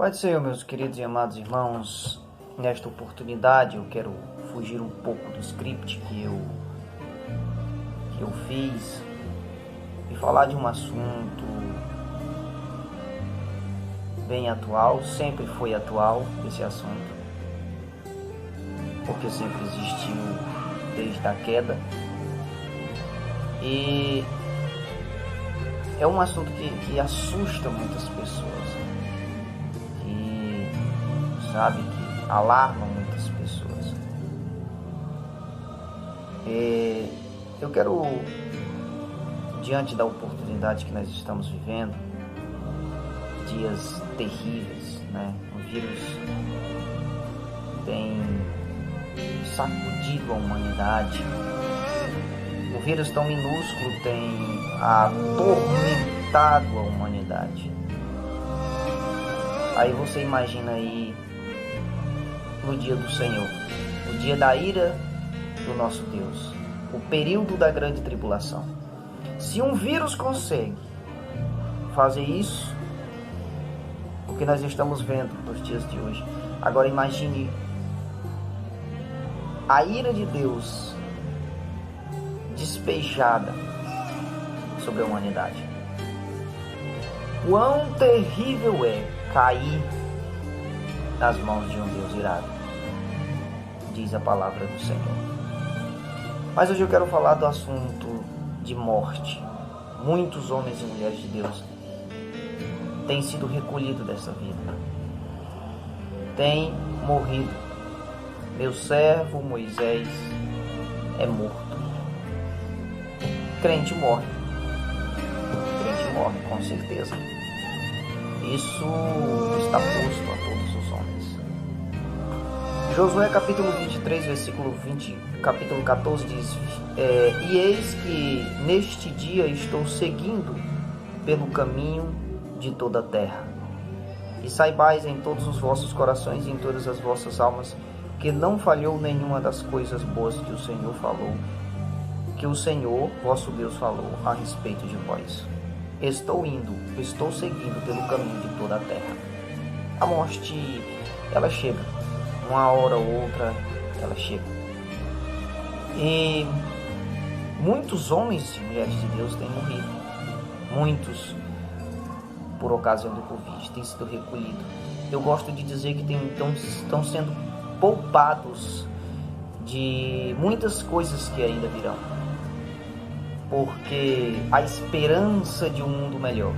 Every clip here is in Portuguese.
Pai do Senhor, meus queridos e amados irmãos, nesta oportunidade eu quero fugir um pouco do script que eu fiz e falar de um assunto bem atual. Sempre foi atual esse assunto, porque sempre existiu desde a queda, e é um assunto que assusta muitas pessoas, que alarma muitas pessoas. Eu quero, diante da oportunidade que nós estamos vivendo, dias terríveis, né? O vírus tem sacudido a humanidade. O vírus tão minúsculo tem atormentado a humanidade. Aí você imagina aí no dia do Senhor, o dia da ira do nosso Deus, o período da grande tribulação. Se um vírus consegue fazer isso, o que nós estamos vendo nos dias de hoje, agora imagine a ira de Deus despejada sobre a humanidade. Quão terrível é cair nas mãos de um Deus irado, diz a palavra do Senhor. Mas hoje eu quero falar do assunto de morte. Muitos homens e mulheres de Deus têm sido recolhidos dessa vida, têm morrido. Meu servo Moisés é morto. Crente morre, com certeza. Isso está posto a todos os homens. Josué capítulo 23, capítulo 14 diz: E eis que neste dia estou seguindo pelo caminho de toda a terra. E saibais em todos os vossos corações e em todas as vossas almas que não falhou nenhuma das coisas boas que o Senhor falou, que o Senhor, vosso Deus, falou a respeito de vós. Estou seguindo pelo caminho de toda a terra. A morte, ela chega. Uma hora ou outra, ela chega. E muitos homens e mulheres de Deus têm morrido. Muitos, por ocasião do Covid, têm sido recolhidos. Eu gosto de dizer que estão sendo poupados de muitas coisas que ainda virão, porque a esperança de um mundo melhor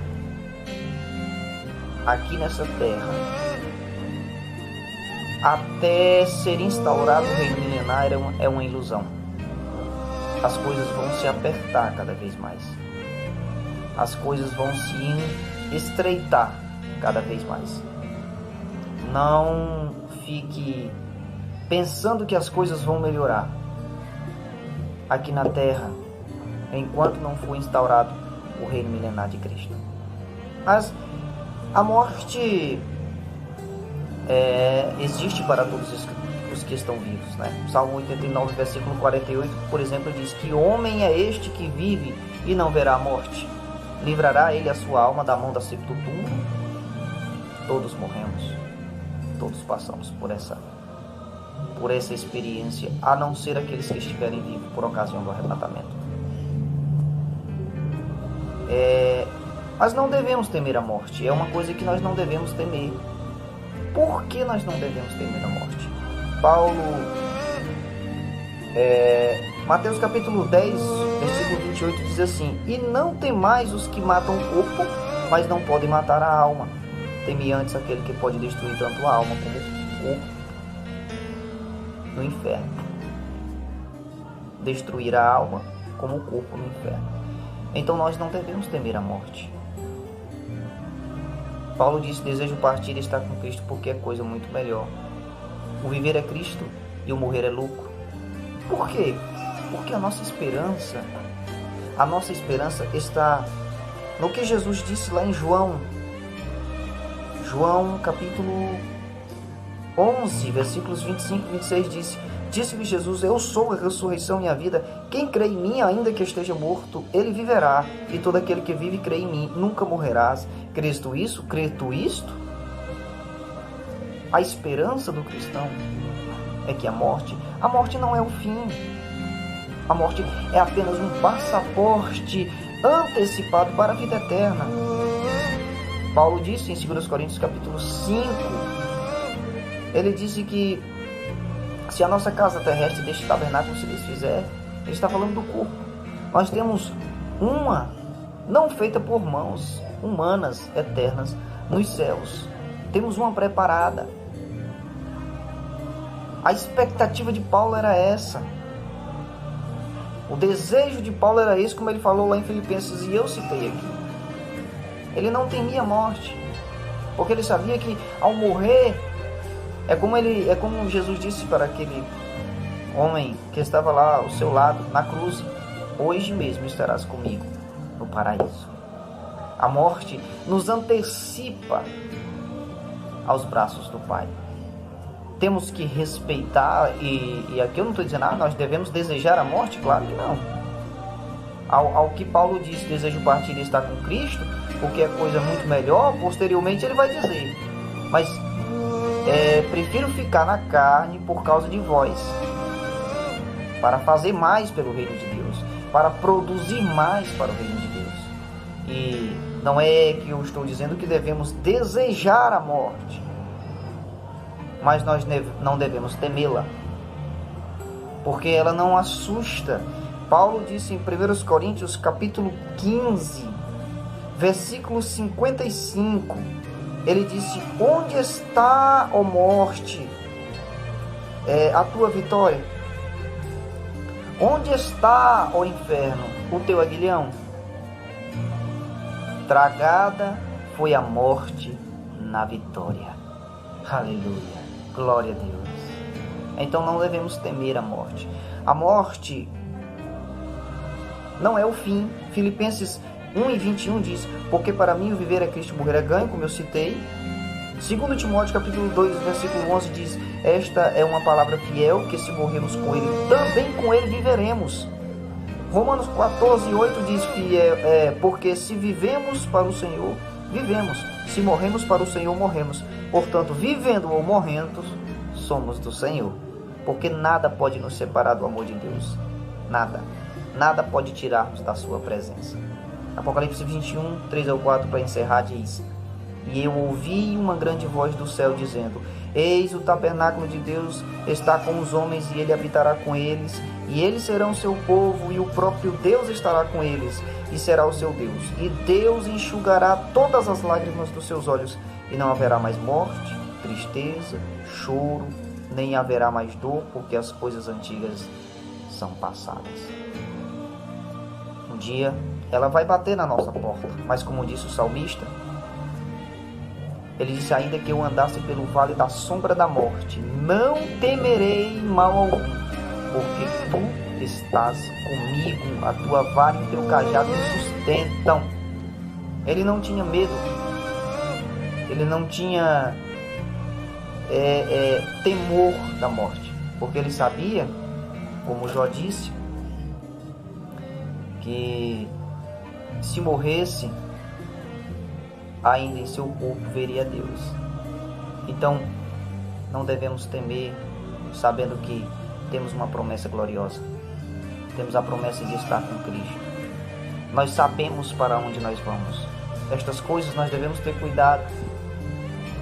aqui nessa terra, até ser instaurado o reino milenário, é uma ilusão. As coisas vão se apertar cada vez mais, as coisas vão se estreitar cada vez mais. Não fique pensando que as coisas vão melhorar aqui na terra enquanto não for instaurado o reino milenar de Cristo. Mas a morte existe para todos os que estão vivos, né? Salmo 89, versículo 48, por exemplo, diz: Que homem é este que vive e não verá a morte? Livrará ele a sua alma da mão da sepultura? Todos morremos, todos passamos por essa experiência, a não ser aqueles que estiverem vivos por ocasião do arrebatamento. Mas não devemos temer a morte. É uma coisa que nós não devemos temer. Por que nós não devemos temer a morte? Mateus capítulo 10, versículo 28 diz assim: E não temais os que matam o corpo, mas não podem matar a alma. Teme antes aquele que pode destruir tanto a alma como o corpo no inferno. Destruir a alma como o corpo no inferno. Então nós não devemos temer a morte. Paulo disse: Desejo partir e estar com Cristo, porque é coisa muito melhor. O viver é Cristo e o morrer é lucro. Por quê? Porque a nossa esperança está no que Jesus disse lá em João capítulo 11, versículos 25 e 26 disse-lhe Jesus: Eu sou a ressurreição e a vida. Quem crê em mim, ainda que esteja morto, ele viverá. E todo aquele que vive e crê em mim nunca morrerás. Crês tu isso? A esperança do cristão é que a morte não é o fim. A morte é apenas um passaporte antecipado para a vida eterna. Paulo disse em 2 Coríntios capítulo 5, ele disse que se a nossa casa terrestre deste tabernáculo se desfizer, ele está falando do corpo. Nós temos uma, não feita por mãos humanas, eternas, nos céus. Temos uma preparada. A expectativa de Paulo era essa. O desejo de Paulo era esse, como ele falou lá em Filipenses, e eu citei aqui. Ele não temia a morte, porque ele sabia que ao morrer, é como Jesus disse para aquele homem que estava lá ao seu lado, na cruz: hoje mesmo estarás comigo no paraíso. A morte nos antecipa aos braços do Pai. Temos que respeitar, e aqui eu não estou dizendo, nós devemos desejar a morte, claro que não. Ao que Paulo disse, desejo partir e estar com Cristo, porque é coisa muito melhor, posteriormente ele vai dizer, mas prefiro ficar na carne por causa de vós, para fazer mais pelo reino de Deus, para produzir mais para o reino de Deus. E não é que eu estou dizendo que devemos desejar a morte, mas nós não devemos temê-la, porque ela não assusta. Paulo disse em 1 Coríntios capítulo 15, versículo 55, ele disse: onde está, ó morte, a tua vitória? Onde está, ó inferno, o teu aguilhão? Tragada foi a morte na vitória. Aleluia. Glória a Deus. Então não devemos temer a morte. A morte não é o fim. Filipenses 1:21 diz: porque para mim o viver é Cristo, morrer é ganho, como eu citei. 2 Timóteo capítulo 2, versículo 11 diz: esta é uma palavra fiel, que se morrermos com ele, também com ele viveremos. Romanos 14:8 diz: porque se vivemos para o Senhor, vivemos. Se morremos para o Senhor, morremos. Portanto, vivendo ou morrendo, somos do Senhor. Porque nada pode nos separar do amor de Deus. Nada. Nada pode tirar-nos da sua presença. Apocalipse 21, 3-4, para encerrar, diz: e eu ouvi uma grande voz do céu dizendo: eis o tabernáculo de Deus está com os homens, e ele habitará com eles, e eles serão seu povo, e o próprio Deus estará com eles, e será o seu Deus. E Deus enxugará todas as lágrimas dos seus olhos, e não haverá mais morte, tristeza, choro, nem haverá mais dor, porque as coisas antigas são passadas. Um dia ela vai bater na nossa porta, mas como disse o salmista, ele disse: ainda que eu andasse pelo vale da sombra da morte, não temerei mal algum, porque tu estás comigo, a tua vara e o teu cajado me sustentam. Ele não tinha medo, ele não tinha temor da morte, porque ele sabia, como Jó disse, que se morresse, ainda em seu corpo veria Deus. Então, não devemos temer, sabendo que temos uma promessa gloriosa. Temos a promessa de estar com Cristo. Nós sabemos para onde nós vamos. Estas coisas nós devemos ter cuidado,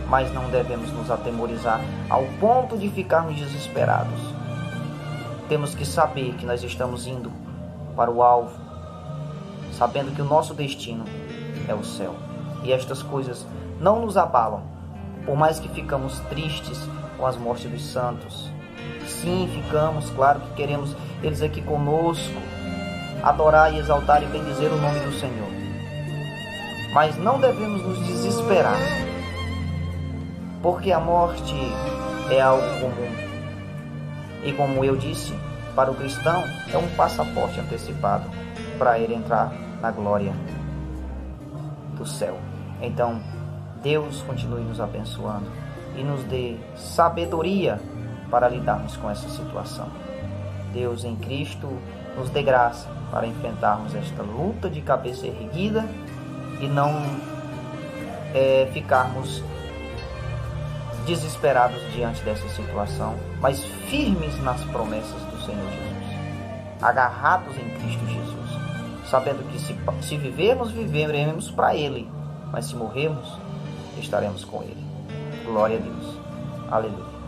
mas não devemos nos atemorizar ao ponto de ficarmos desesperados. Temos que saber que nós estamos indo para o alvo, sabendo que o nosso destino é o céu. E estas coisas não nos abalam, por mais que ficamos tristes com as mortes dos santos. Sim, ficamos, claro que queremos eles aqui conosco, adorar e exaltar e bendizer o nome do Senhor. Mas não devemos nos desesperar, porque a morte é algo comum. E como eu disse, para o cristão é um passaporte antecipado para ele entrar na glória do céu. Então, Deus continue nos abençoando e nos dê sabedoria para lidarmos com essa situação. Deus em Cristo nos dê graça para enfrentarmos esta luta de cabeça erguida e não ficarmos desesperados diante dessa situação, mas firmes nas promessas do Senhor Jesus, agarrados em Cristo Jesus, sabendo que se vivermos, viveremos para Ele, mas se morrermos, estaremos com Ele. Glória a Deus. Aleluia.